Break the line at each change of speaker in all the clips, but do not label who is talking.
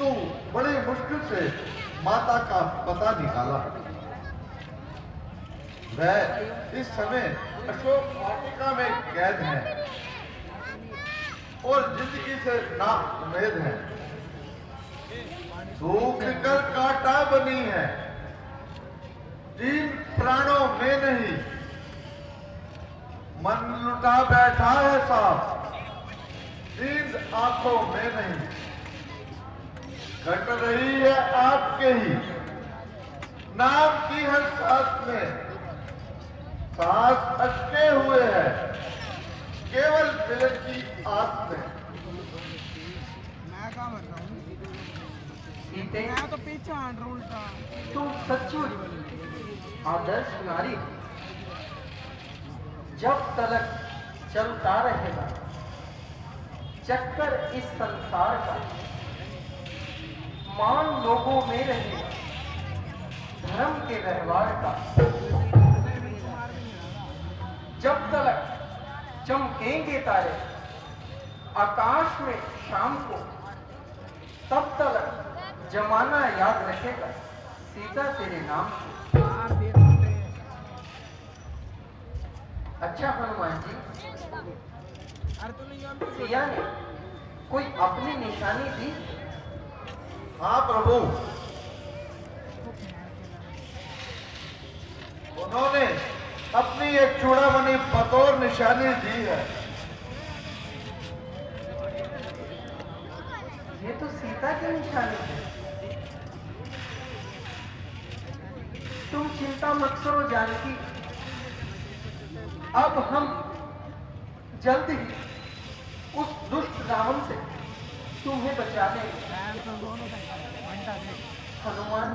किंतु बड़ी मुश्किल से माता का पता निकाला। वह इस समय अशोक वाटिका में कैद है और जिंदगी से ना उम्मीद है। सूख कर कांटा बनी है, तीन प्राणों में नहीं, मन लुटा बैठा है साहब, नींद आंखों में नहीं। घट रही है आपके ही नाम की हर सांस में, सांस अटके हुए है केवल मिलन की आस में।
मैं तो पीछे उल्टा।
तुम सचमुच आदर्श नारी, जब तलक चलता रहेगा चक्कर इस संसार का, मान लोगों में रहेगा धर्म के व्यवहार का। जब तलक चमकेंगे तारे आकाश में शाम को, तब तलक जमाना याद रखेगा सीता तेरे नाम को। अच्छा हनुमान जी, सिया ने कोई अपनी निशानी दी?
हाँ प्रभु, उन्होंने अपनी एक चूड़ामणि बतौर निशानी दी है।
ये तो सीता की निशानी है। तुम चिंता मत करो जानकी, अब हम जल्द ही उस दुष्ट रावण से तुम्हें बचा लेंगे। हनुमान,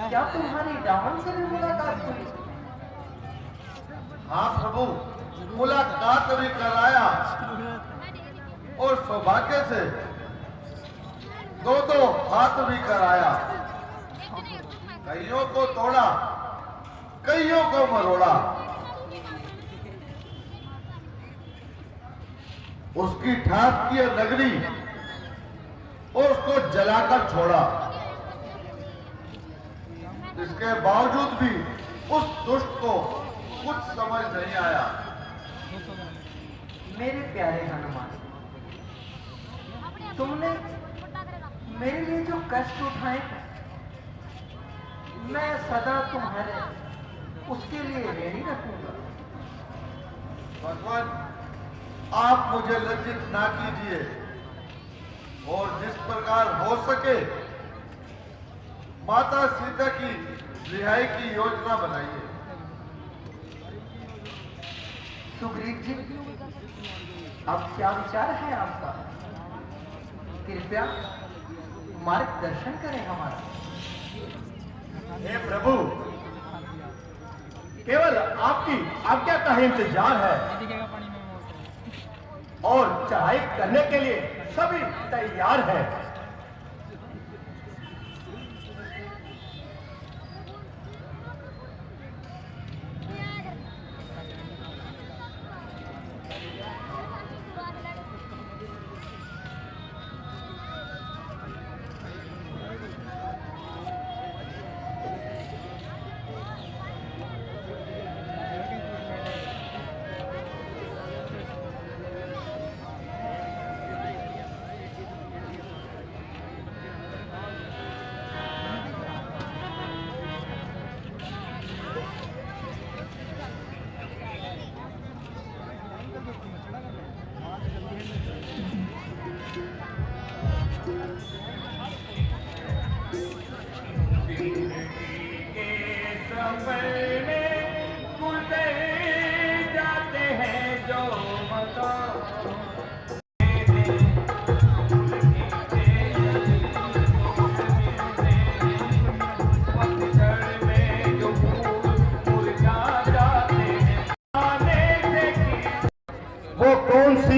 क्या तुम्हारी रावण से भी मुलाकात हुई?
हाँ प्रभु, मुलाकात भी कराया और सौभाग्य से दो हाथ भी कराया। कईयों को तोड़ा, कईयों को मरोड़ा, उसकी ठाठ की नगरी और उसको जलाकर छोड़ा। इसके बावजूद भी उस दुष्ट को कुछ समझ नहीं आया।
मेरे प्यारे हनुमान, तुमने मेरे लिए जो कष्ट उठाए हैं, मैं सदा तुम्हारे उसके लिए ऋणी रखूंगा।
भगवान, आप मुझे लज्जित ना कीजिए और जिस प्रकार हो सके माता सीता की रिहाई की योजना बनाइए।
सुग्रीव जी, अब क्या विचार है आपका? कृपया मार्गदर्शन करें हमारा।
हे प्रभु, केवल आपकी आज्ञा का ही इंतजार है और चढ़ाई करने के लिए सभी तैयार हैं।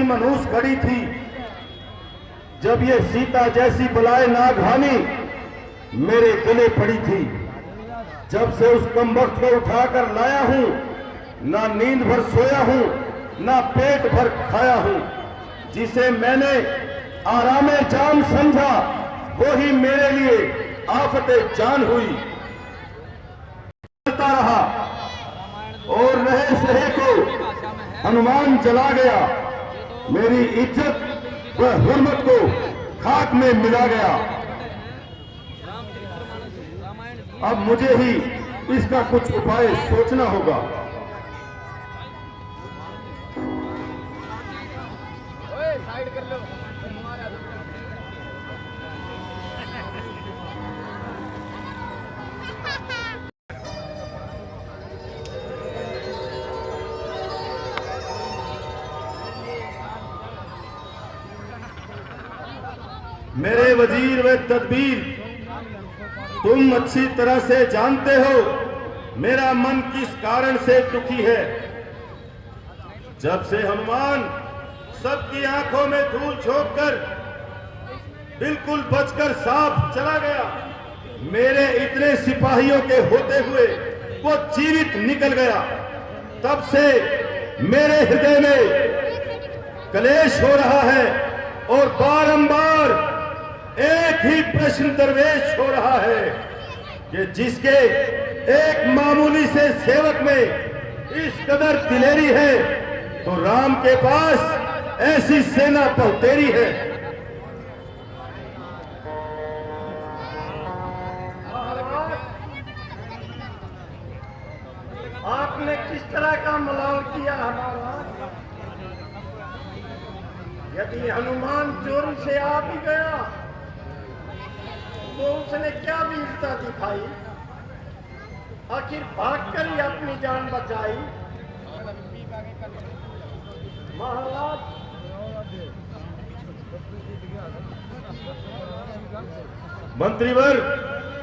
मनुष्य घड़ी थी जब ये सीता जैसी बलाए नागहानी मेरे गले पड़ी थी। जब से उस कमबख्त को उठाकर लाया हूं, ना नींद भर सोया हूं, ना पेट भर खाया हूं। जिसे मैंने आरामे जान समझा वो ही मेरे लिए आफते जान हुई। चलता रहा और रहे सहे को हनुमान जला गया, मेरी इज्जत व हुर्मत को खाक में मिला गया। अब मुझे ही इसका कुछ उपाय सोचना होगा।
साइड कर लो।
मेरे वजीर व तदबीर, तुम अच्छी तरह से जानते हो मेरा मन किस कारण से दुखी है। जब से हनुमान सबकी आंखों में धूल झोंक कर बिल्कुल बचकर साफ चला गया, मेरे इतने सिपाहियों के होते हुए वो जीवित निकल गया, तब से मेरे हृदय में कलेश हो रहा है और बारंबार एक ही प्रश्न दरवेश हो रहा है कि जिसके एक मामूली से सेवक में इस कदर दिलेरी है, तो राम के पास ऐसी सेना पहुतेरी है।
आपने किस तरह का मलाल किया हमारा? यदि हनुमान चोरी से आ भी गया तो उसने क्या वीरता दिखाई? आखिर भागकर ही अपनी जान बचाई। महाराज,
मंत्रीवर,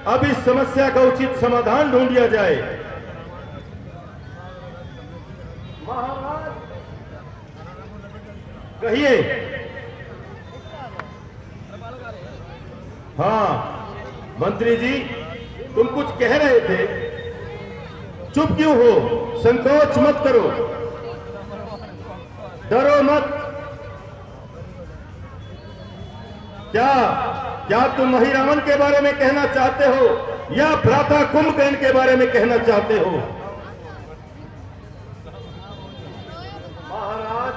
अब इस समस्या का उचित समाधान ढूंढ लिया जाए।
महाराज,
कहिए। हाँ मंत्री जी, तुम कुछ कह रहे थे, चुप क्यों हो? संकोच मत करो, डरो मत। क्या तुम महिरामन के बारे में कहना चाहते हो या भ्राता कुंभकर्ण के बारे में कहना चाहते हो?
महाराज,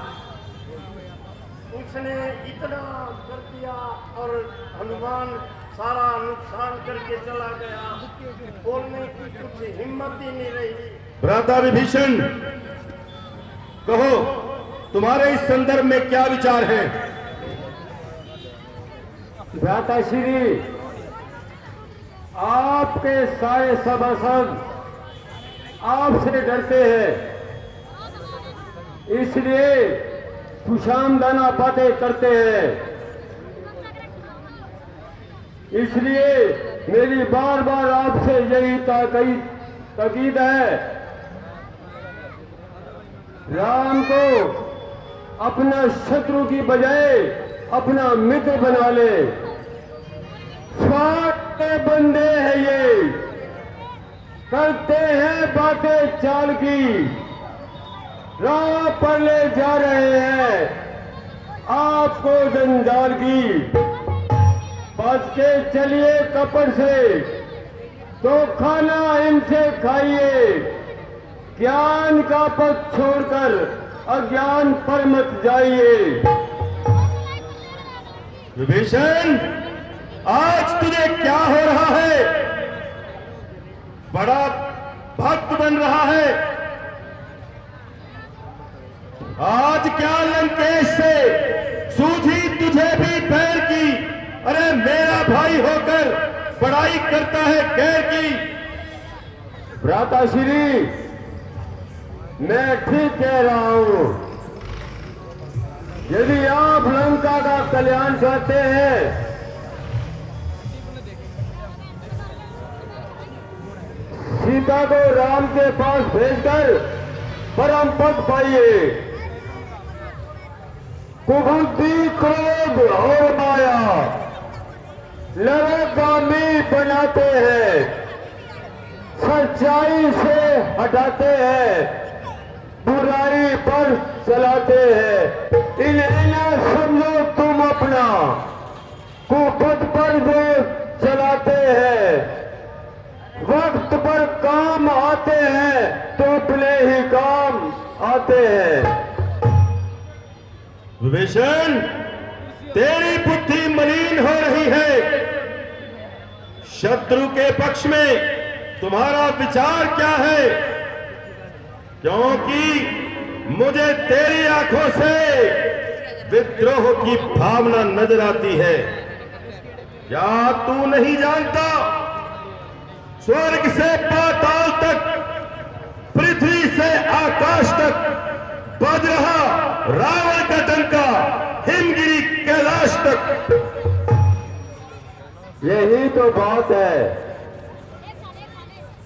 उसने इतना कर दिया और हनुमान सारा नुकसान करके चला गया, बोलने की कुछ हिम्मत ही नहीं रही।
भ्राता विभीषण, कहो तुम्हारे इस संदर्भ में क्या विचार है?
भ्राताश्री, आपके सारे सभासद आपसे डरते हैं, इसलिए खुशामदाना बातें करते हैं। इसलिए मेरी बार बार आपसे यही ताकीद है, राम को अपना शत्रु की बजाय अपना मित्र बना ले। स्वार्थ के बंदे हैं ये, करते हैं बातें चाल की, राह पर ले जा रहे हैं आपको जंजाल की। बच के चलिए कपट से, तो खाना इनसे खाइए, ज्ञान का पथ छोड़कर अज्ञान पर मत जाइए।
विभीषण, आज तुझे क्या हो रहा है? बड़ा भक्त बन रहा है। आज क्या लंकेश से सूझी तुझे भी पैर की? अरे मेरा भाई होकर बड़ाई करता है गैर की।
भ्राताश्री, मैं ठीक कह रहा हूं। यदि आप लंका का कल्याण चाहते हैं सीता को राम के पास भेजकर परम पद पाइए। कुबुद्धि, क्रोध और माया लड़गामी बनाते हैं, सच्चाई से हटाते हैं, बुराई पर चलाते हैं। इन्हें न समझो तुम अपना, कुपथ पर जो चलाते हैं, वक्त पर काम आते हैं तो अपने ही काम आते हैं।
विभीषण, तेरी बुद्धि मलिन हो रही है। शत्रु के पक्ष में तुम्हारा विचार क्या है? क्योंकि मुझे तेरी आंखों से विद्रोह की भावना नजर आती है। क्या तू नहीं जानता, स्वर्ग से पाताल तक, पृथ्वी से आकाश तक बज रहा रावण का डंका हिमगिरी कैलाश तक।
यही तो बात है।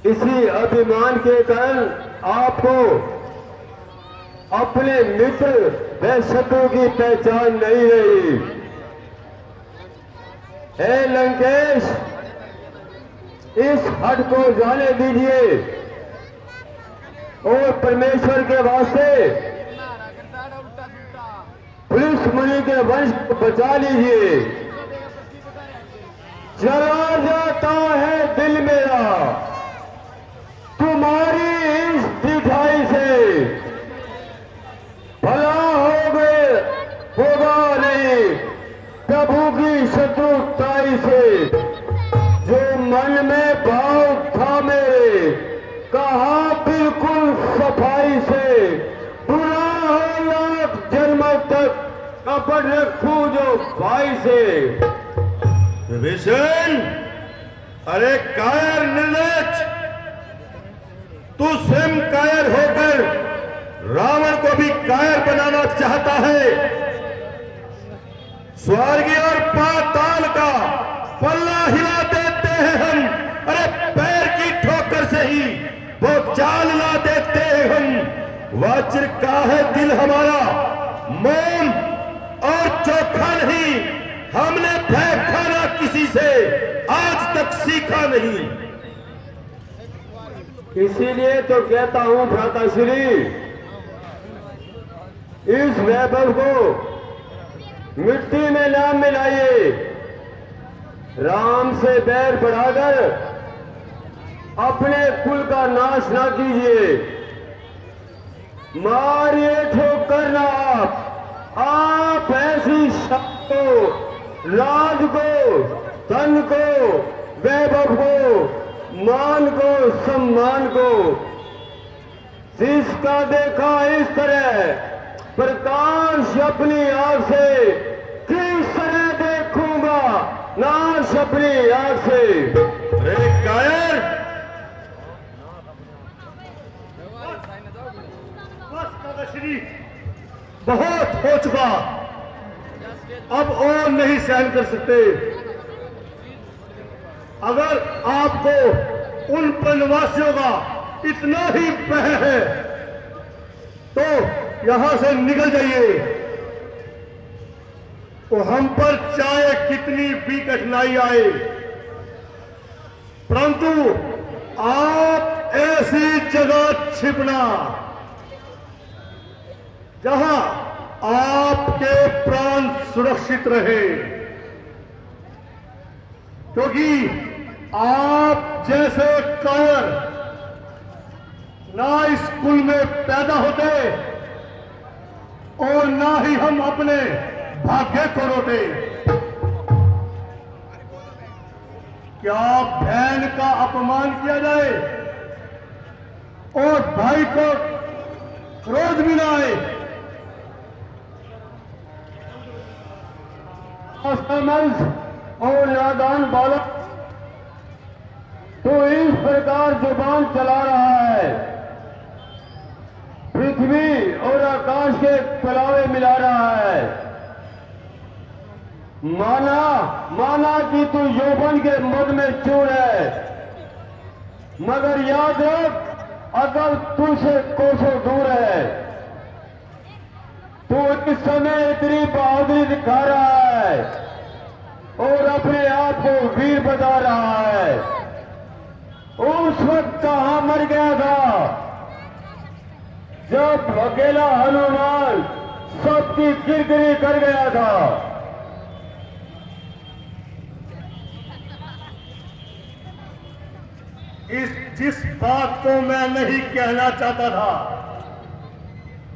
इसी अभिमान के कारण आपको अपने मित्र व शत्रु की पहचान नहीं रही। हे लंकेश, इस हट को जाने दीजिए और परमेश्वर के वास्ते
उल्टा सुल्टा
पुलिस मुनि के वंश को बचा लीजिए। चला जाता है दिल मेरा तुम्हारी इस दिखाई से, भला होगा नहीं प्रभु की शत्रुताई से। जो मन में भाव था मेरे, कहा बिल्कुल सफाई से, बुरा हो लाख जन्मों तक कपट रखूं जो भाई से।
विभीषण, अरे कायर निर्लज्ज, तू स्वयं कायर होकर रावण को भी कायर बनाना चाहता है। स्वर्ग और पाताल का पल्ला हिला देते हैं हम। अरे पैर की ठोकर से ही वो चाल ला देते हैं हम। वज्र का है दिल हमारा, मोम और चोखा नहीं। हमने भय खाना किसी से आज तक सीखा नहीं।
इसीलिए तो कहता हूं भ्राताश्री, इस वैभव को मिट्टी में ना मिलाइए। राम से बैर बढ़ाकर अपने कुल का नाश ना कीजिए। मारिए ठोकर ना आप ऐसी शक्ति को, राज को, धन को, वैभव को, मान को, सम्मान को, जिसका देखा इस तरह प्रकाश अपनी आंख से, किस तरह देखूंगा नाश अपनी आंख से।
अरे कायर,
बस दादाश्री, बहुत हो चुका, अब और नहीं सहन कर सकते। अगर आपको उन वनवासियों का इतना ही भय है तो यहां से निकल जाइए। तो हम पर चाहे कितनी भी कठिनाई आए, परंतु आप ऐसी जगह छिपना जहां आपके प्राण सुरक्षित रहे, क्योंकि आप जैसे कायर ना इस कुल में पैदा होते और ना ही हम अपने भाग्य को रोते। क्या बहन का अपमान किया जाए और भाई को क्रोध भी ना आए? असमंज और नादान बालक तो इस प्रकार जुबान चला रहा है, पृथ्वी और आकाश के पलावे मिला रहा है। माना कि तू यौवन के मद में चूर है, मगर याद रख अकल तुझसे कोसों दूर है। तू इस समय इतनी बहादुरी दिखा रहा है और अपने आप को वीर बता रहा है। उस वक्त कहां मर गया था जब अकेला हनुमान सबकी किरकिरी कर गया था।
जिस बात को मैं नहीं कहना चाहता था,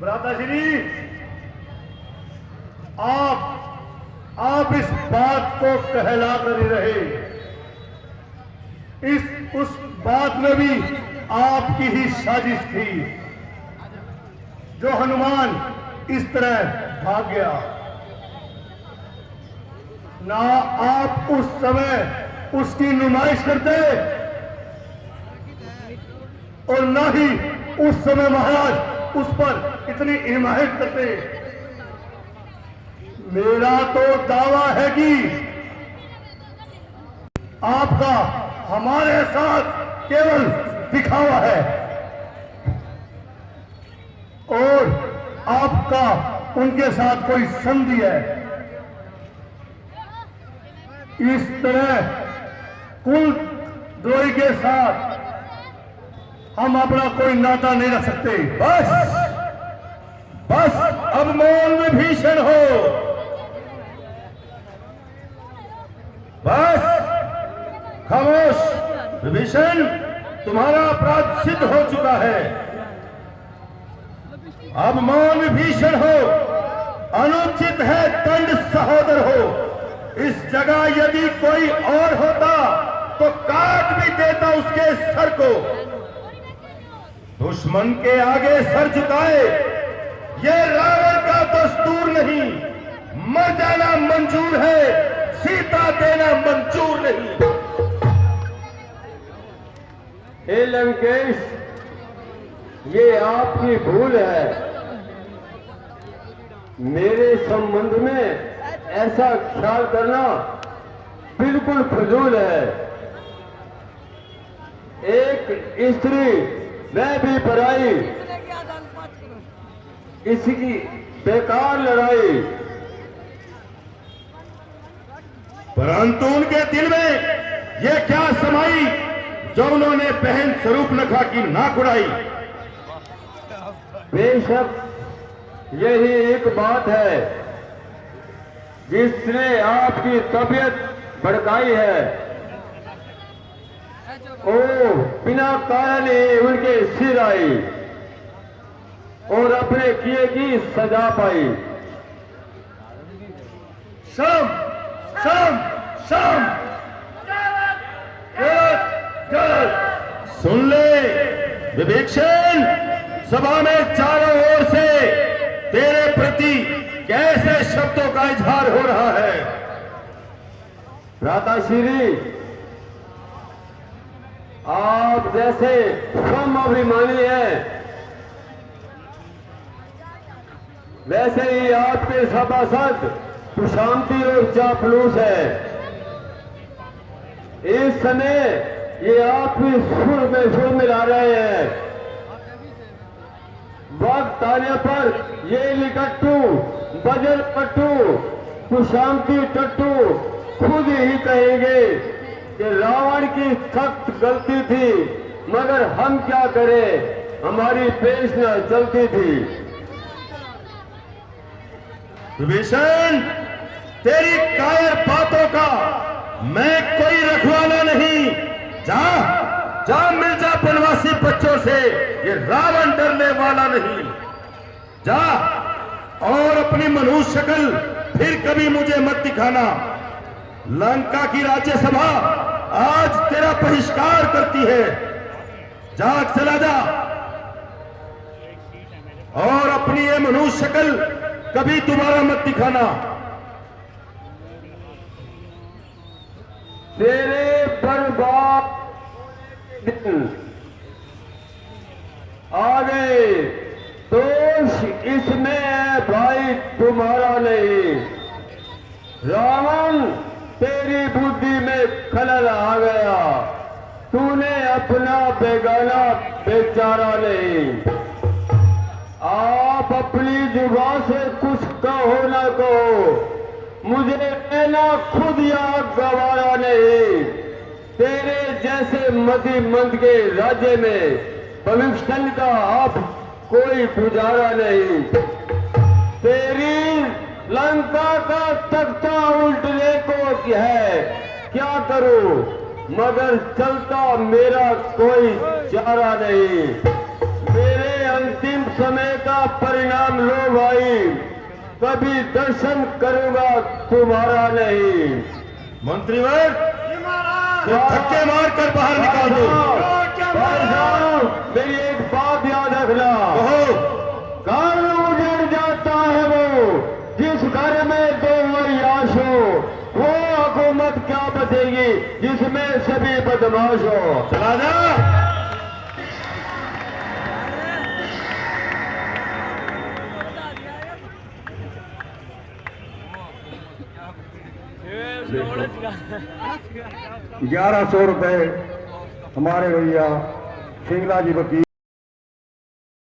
भ्राताश्री, आप इस बात को कहला कर ही रहे। उस बात में भी आपकी ही साजिश थी, जो हनुमान इस तरह भाग गया। ना आप उस समय उसकी नुमाइश करते और ना ही उस समय महाराज उस पर इतनी हिमायत करते। मेरा तो दावा है कि आपका हमारे साथ केवल दिखावा है और आपका उनके साथ कोई संधि है। इस तरह कुल द्रोही के साथ हम अपना कोई नाता नहीं रख सकते। बस अब मौन विभीषण हो, बस खामोश। विभीषण, तुम्हारा अपराध सिद्ध हो चुका है, अब मौन विभीषण हो। अनुचित है दंड सहोदर हो। इस जगह यदि कोई और होता तो काट भी देता उसके सर को। दुश्मन के आगे सर झुकाए ये रावण का दस्तूर नहीं। मर जाना मंजूर है, सीता देना मंजूर नहीं।
हे लंकेश, ये आपकी भूल है। मेरे संबंध में ऐसा ख्याल करना बिल्कुल फजूल है। एक स्त्री, वह भी पराई, इसकी बेकार लड़ाई।
परंतु उनके दिल में यह क्या समाई जो उन्होंने बहन स्वरूपनखा की नाक उड़ाई।
बेशक यही एक बात है जिसने आपकी तबीयत भड़काई है। ओ बिना कारण ही उनके सिर आई और अपने किए की सजा पाई।
शर्म, शर्म, शर्म। सुन ले विभीषण, सभा में चारों ओर से तेरे प्रति कैसे शब्दों का इजहार हो रहा है।
भ्राताश्री, आप जैसे स्वाभिमानी हैं, वैसे ही आपके सभासद कुशांति और चापलूस है। इस समय ये आपकी सुर में सुर मिला रहे हैं। वक्त आने पर ये लिकट्टू, बजर पट्टू, कुशांति टट्टू खुद ही कहेंगे कि रावण की सख्त गलती थी, मगर हम क्या करें, हमारी पेश न चलती थी।
विभीषण, तेरी कायर बातों का मैं कोई रखवाला नहीं। जा मिल जा बनवासी बच्चों से, ये रावण डरने वाला नहीं। जा और अपनी मनुष्य शक्ल फिर कभी मुझे मत दिखाना। लंका की राज्यसभा आज तेरा बहिष्कार करती है। जा, चला जा और अपनी ये मनुष्य शक्ल कभी दोबारा मत दिखाना।
तेरे बर्बाद दिन आ गए। दोष इसमें है भाई तुम्हारा नहीं। रावण, तेरी बुद्धि में खलल आ गया। तूने अपना बेगाना बेचारा नहीं। आप अपनी जुबान से कुछ कहो ना कहो, मुझे कहना खुद याद गवारा नहीं। तेरे जैसे मति मंद के राज्य में भविष्य का आप कोई गुजारा नहीं। तेरी लंका का तख्ता उल्टने को है, क्या करूं? मगर चलता मेरा कोई चारा नहीं। मेरे अंतिम समय का परिणाम लो भाई, कभी दर्शन करूंगा तुम्हारा नहीं।
मंत्रीवर धक्के मार कर बाहर निकाल दो।
भाई साहब, मेरी एक बात याद रखना, घर उजड़ जाता है वो जिस घर में दो अय्याश हो, वो हुकूमत क्या बचेगी जिसमें सभी बदमाश हो।
चला जा। ₹1100 हमारे भैया सिंगला जी वकील